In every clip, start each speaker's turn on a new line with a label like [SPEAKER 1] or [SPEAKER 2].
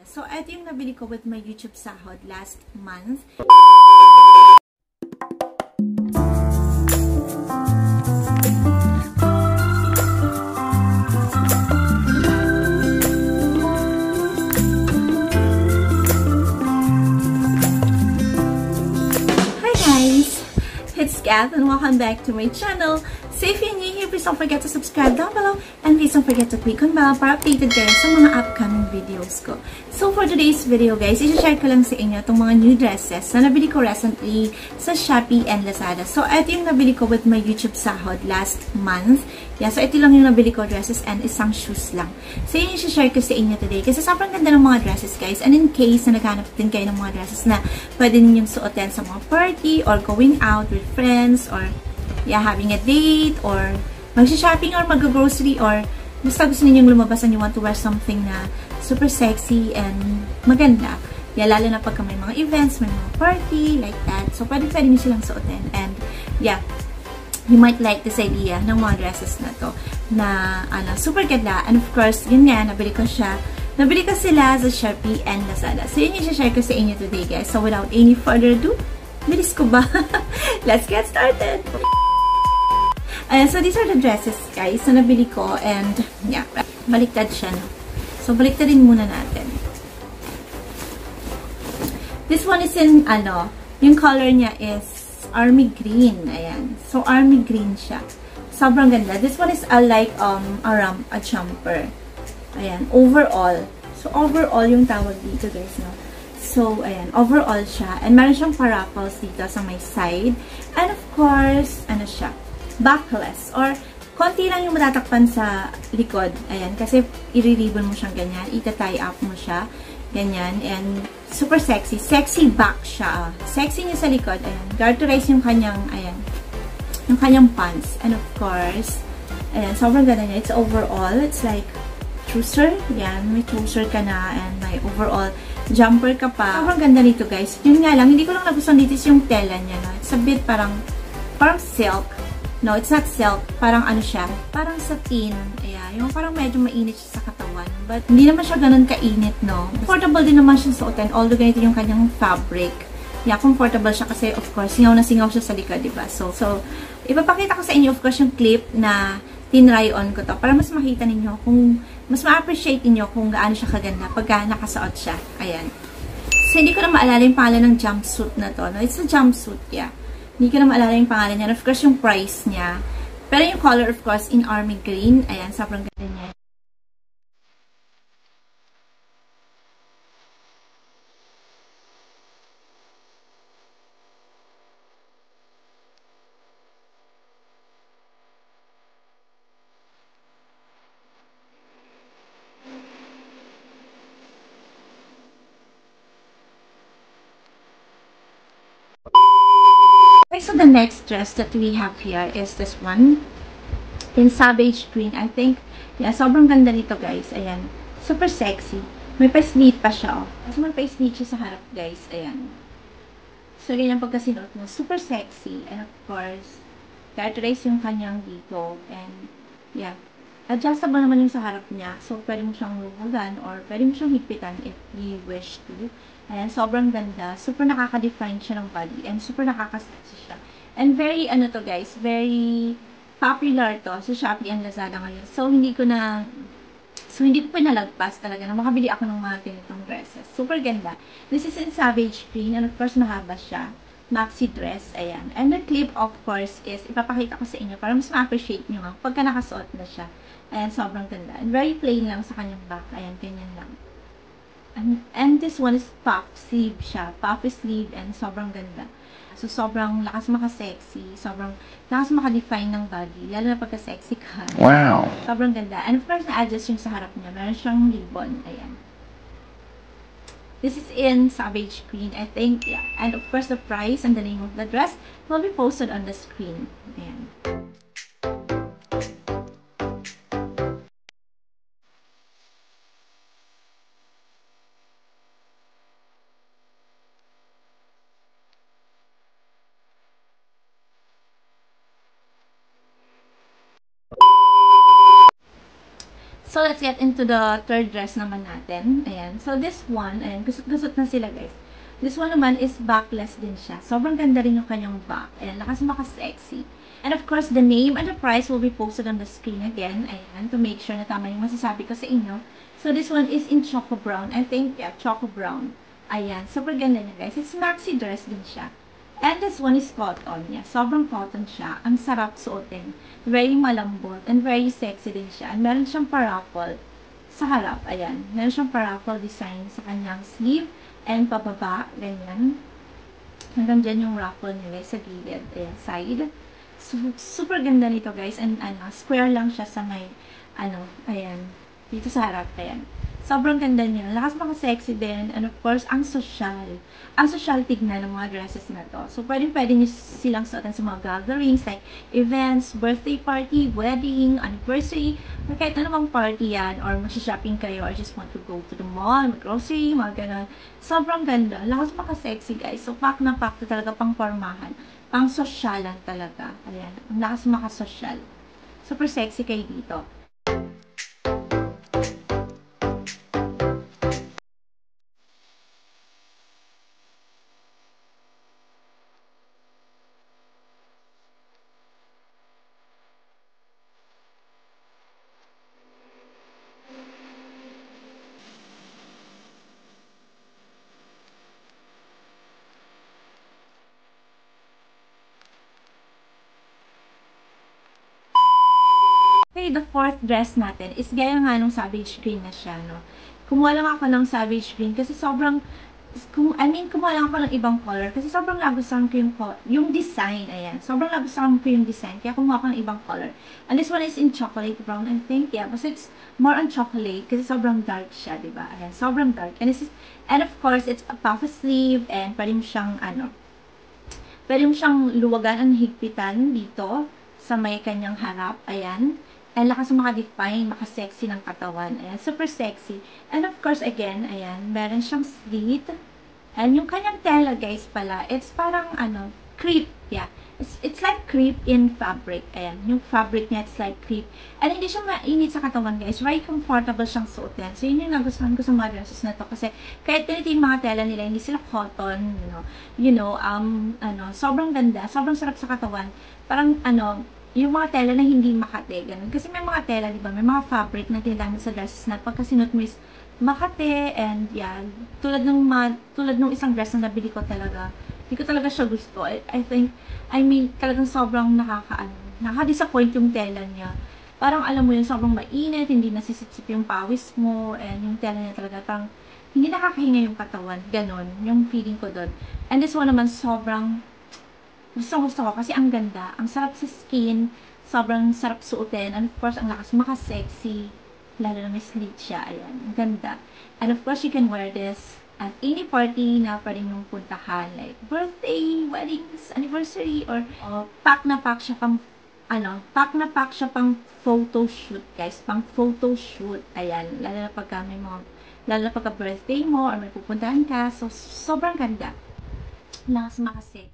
[SPEAKER 1] So, ito yung nabili ko with my YouTube sahod last month. Hi guys! It's Kath and welcome back to my channel. So if you're new here, please don't forget to subscribe down below and please don't forget to click on bell para updated kayo sa mga upcoming videos ko. So for today's video guys, i-share ko lang sa inyo itong mga new dresses na nabili ko recently sa Shopee and Lazada. So ito yung nabili ko with my YouTube sahod last month. Yeah, so ito lang yung nabili ko dresses and isang shoes lang. So yun yung i-share ko sa inyo today kasi sobrang ganda ng mga dresses guys. And in case na naghanap din kayo ng mga dresses na pwede ninyong suotin sa mga party or going out with friends or having a date or mag-shopping or mag-grocery or basta gusto ninyong lumabas and you want to wear something na super sexy and maganda. Yeah, lalo na pagka may mga events, may mga party, like that. So, pwede nyo silang suotin. And, yeah, you might like this idea ng mga dresses na to na, super ganda. And of course, yun nga, nabili ko sila sa Shopee and Lazada. So, yun yung share ko sa inyo today, guys. So, without any further ado, bilis ko ba? Let's get started! So, these are the dresses, guys, na nabili ko. And, yeah, baliktad siya, no? So, baliktadin muna natin. This one is in, yung color niya is army green. Ayan. So, army green siya. Sobrang ganda. This one is like, a jumper. Ayan. Overall. So, overall yung tawag dito, guys, no? So, ayan. Overall siya. And meron siyang paraffles dito sa may side. And, of course, siya? Backless or konti lang yung matatakpan sa likod. Ayan, kasi i-ribbon mo siyang ganyan, ita-tie up mo siya ganyan, and super sexy. Sexy back siya. Sexy niya sa likod. Ayan, garterize yung kanyang, yung kanyang pants. And of course, ayan, sobrang ganda niya. It's overall. It's like trouser. Ayan, may trouser ka na and may overall jumper ka pa. Sobrang ganda nito, guys. Yun nga lang, hindi ko lang nagustuhan dito yung tela niya, no? It's a bit parang silk. No, it's not silk. Parang siya. Parang satin. Ayan. Yung parang medyo mainit siya sa katawan. But, hindi naman siya ganun kainit, no? Comfortable din naman siya suotin. Although, ganito yung kanyang fabric. Yeah, comfortable siya kasi, of course, singaw na singaw siya sa likod, diba? So, ipapakita ko sa inyo, of course, yung clip na tinry on ko to. Para mas makita ninyo kung, mas ma-appreciate ninyo kung gaano siya kaganda pagka nakasuot siya. Ayan. So, hindi ko na maalala yung pangalan ng jumpsuit na to, no? It's a jumpsuit, yeah. Hindi ko na maalala yung pangalan niya. And of course, yung price niya. Pero yung color, of course, in army green. Ayan, sobrang ganda niya. Okay, so the next dress that we have here is this one. In Savage Green. I think, yeah, sobrang ganda nito, guys. Ayan. Super sexy. May pa-slit pa siya, oh. Kasi may pa-slit siya sa harap, guys. Ayan. So, ganyan pagka sinuot mo. Super sexy. And of course, characterize yung kanyang dito. And, yeah. Adjustable naman yung sa harap niya. So, pwede mo siyang luhugan or pwede mo siyang higpitan if you wish to. Ayan, sobrang ganda. Super nakaka-define siya ng body. And super nakaka-sexy siya. And very, to guys, very popular to sa Shopee and Lazada ngayon. So, hindi ko pinalagpas talaga na makabili ako ng mga ganitong dresses. Super ganda. This is in Savage Green. And of course, mahaba siya. Maxi dress. Ayan. And the clip, of course, is ipapakita ko sa inyo para mas ma-appreciate nyo nga pagka nakasuot na siya. Ayan, sobrang ganda. And very plain lang sa kanyang back. Ayan, ganyan lang. And this one is puff sleeve siya. Puffy sleeve and sobrang ganda. So, sobrang lakas maka-sexy. Sobrang lakas maka-define ng body. Lalo na pagka-sexy ka.
[SPEAKER 2] Wow!
[SPEAKER 1] Sobrang ganda. And of course, na-adjust yung sa harap niya. Meron siyang ribbon. Ayan. This is in Savage Green, I think. Yeah. And of course, the price and the name of the dress will be posted on the screen. Ayan. So, let's get into the third dress naman natin. Ayan. So, this one, ayan, gusot-gusot na sila, guys. This one naman is backless din siya. Sobrang ganda rin yung kanyang back. Ayan, lakas maka-sexy. And of course, the name and the price will be posted on the screen again. Ayan, to make sure na tama yung masasabi ko sa inyo. So, this one is in Choco Brown. I think, yeah, Choco Brown. Ayan, super ganda niya, guys. It's maxi dress din siya. And this one is cotton niya. Sobrang cotton siya. Ang sarap suotin. Very malambot and very sexy din siya. And meron siyang paraffle sa harap. Ayan. Meron siyang paraffle design sa kanyang sleeve and pababa. Ganyan. Hanggang dyan yung ruffle niya, guys, sa gilid. Ayan, side. So, super ganda nito, guys. And square lang siya sa may, ayan. Dito sa harap. Ayan. Sobrang ganda niya. Lakas maka-sexy din. And of course, ang social. Ang social tignan ng mga dresses na to. So, pwede niyo silang suotan sa mga gatherings, like events, birthday party, wedding, anniversary, or kahit anumang party yan, or mag-shopping kayo, or just want to go to the mall, mag-grocery, mga ganun. Sobrang ganda. Lakas maka-sexy, guys. So, pack na pack to talaga pang formahan. Pang sosyalan talaga. Ayan. Ang lakas maka-social. Super sexy kayo dito. Okay, the fourth dress natin is gaya nga nung Savage Green na siya, no? Kumuha lang ako ng Savage Green kasi sobrang, kumuha lang ako ng ibang color kasi sobrang nagustuhan ko yung design, ayan. Sobrang nagustuhan ko yung design, kaya kumuha ko ng ibang color. And this one is in chocolate brown, I think, yeah, but it's more on chocolate kasi sobrang dark siya, diba? Ayan, sobrang dark. And of course, it's a puff sleeve and pwede mo siyang luwagan ang higpitan dito sa may kanyang harap, ayan. And lakas maka-define, maka-sexy ng katawan. Ayan, super sexy. And of course, again, ayan, meron siyang slit. And yung kanyang tela, guys, pala, it's parang, crepe, yeah. It's like crepe in fabric. Ayan, yung fabric niya, it's like crepe. And hindi siya mainit sa katawan, guys. Very comfortable siyang suotin. So, yun yung nagustuhan ko sa mga dresses na to. Kasi, kahit tinitin mga tela nila, hindi sila cotton, sobrang ganda, sobrang sarap sa katawan. Parang, yung mga tela na hindi makate, ganun. Kasi may mga tela, di ba? May mga fabric na tinagamit sa dresses na pagka sinuot mo is makate, and yan. Tulad ng isang dress na nabili ko talaga. Hindi ko talaga siya gusto. I mean, talagang sobrang nakaka-disappoint yung tela niya. Parang alam mo yun, sobrang mainit, hindi nasisipsip yung pawis mo, and yung tela niya talaga parang hindi nakakahinga yung katawan. Ganun, yung feeling ko doon. And this one naman, sobrang gusto ko kasi ang ganda. Ang sarap sa skin. Sobrang sarap suotin. And of course, ang lakas maka-sexy. Lalo na may slit siya. Ayan. Ang ganda. And of course, you can wear this at any party na pwedeng mong puntahan. Like birthday, weddings, anniversary, or pack na pack siya pang photo shoot, guys. Pang photo shoot. Ayan. Lalo na pagka birthday mo or may pupuntahan ka. So, sobrang ganda. Lakas maka-sexy.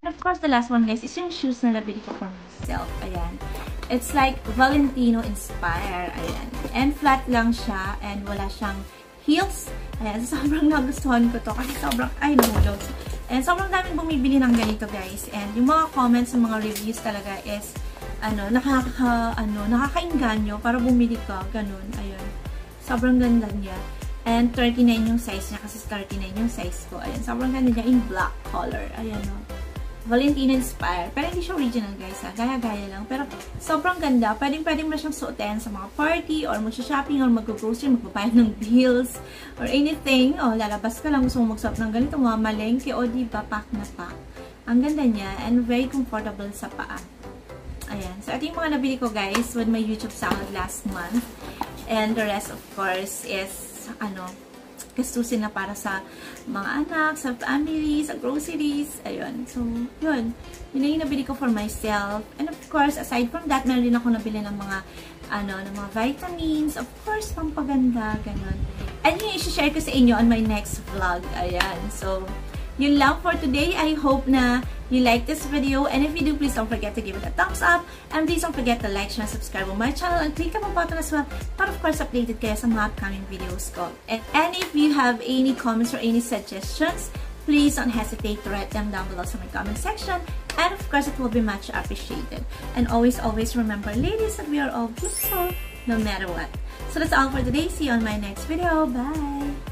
[SPEAKER 1] Of course, the last one, guys, is yung shoes na nabili ko for myself. Ayan. It's like Valentino inspired. Ayan. And flat lang siya. And wala siyang heels. Ayan. Sobrang nagustuhan ko to. Kasi sobrang, nahulog. And sobrang daming bumibili ng ganito, guys. And yung mga comments sa mga reviews talaga is, nakakainganyo para bumili ka. Ganun. Ayun. Sobrang ganda niya. And 39 yung size niya kasi 39 yung size ko. Ayan. Sobrang ganda niya in black color. Ayan, no. Valentino inspired. Pero hindi siya original, guys, ha. Gaya-gaya lang. Pero sobrang ganda. Pwedeng mo siyang suotin sa mga party or mag-shopping or mag-grocery, magbabayad ng bills or anything. O, lalabas ka lang, gusto mo magsuot ng ganito, mga malengke o diba, pack na pack. Ang ganda niya and very comfortable sa paa. Ayan. So, ito yung mga nabili ko, guys, with my YouTube sahod last month. And the rest, of course, is, gastusin na para sa mga anak, sa family, sa groceries. Ayun. So, yun. Yun na yung nabili ko for myself. And of course, aside from that, meron din ako nabili ng mga, ng mga vitamins. Of course, pampaganda, ganun. And yun, i-share ko sa inyo on my next vlog. Ayan. So, yun lang for today. I hope na you like this video. And if you do, please don't forget to give it a thumbs up. And please don't forget to like, share, and subscribe on my channel. And click on the button as well para of course updated kayo sa mga upcoming videos ko. And if you have any comments or any suggestions, please don't hesitate to write them down below sa my comment section. And of course, it will be much appreciated. And always, always remember, ladies, that we are all beautiful no matter what. So that's all for today. See you on my next video. Bye!